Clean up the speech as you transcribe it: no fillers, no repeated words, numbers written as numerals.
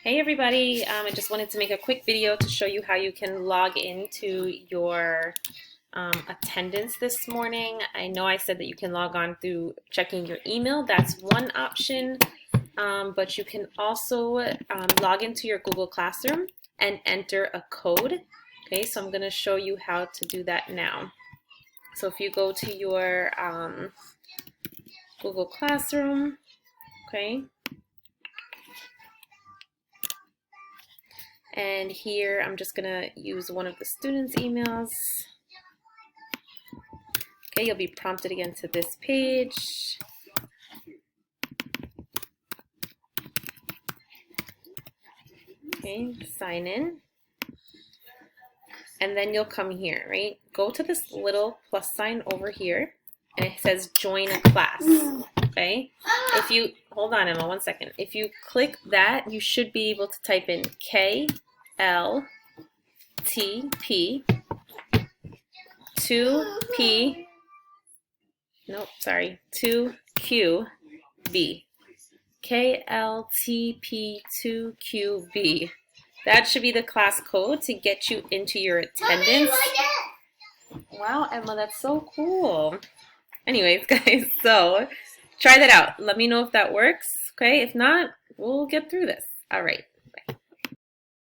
Hey everybody, I just wanted to make a quick video to show you how you can log into your attendance this morning. I know I said that you can log on through checking your email. That's one option, but you can also log into your Google Classroom and enter a code. Okay, so I'm going to show you how to do that now. So if you go to your Google Classroom, okay, and here I'm just gonna use one of the students' emails. Okay, you'll be prompted again to this page. Okay, sign in. And then you'll come here, right? Go to this little plus sign over here, and it says join a class, okay? If you, hold on Emma, 1 second. If you click that, you should be able to type in KLTP 2P, nope, sorry, 2QB. KLTP2QB. That should be the class code to get you into your attendance. Wow, Emma, that's so cool. Anyways, guys, so try that out. Let me know if that works, okay? If not, we'll get through this. All right.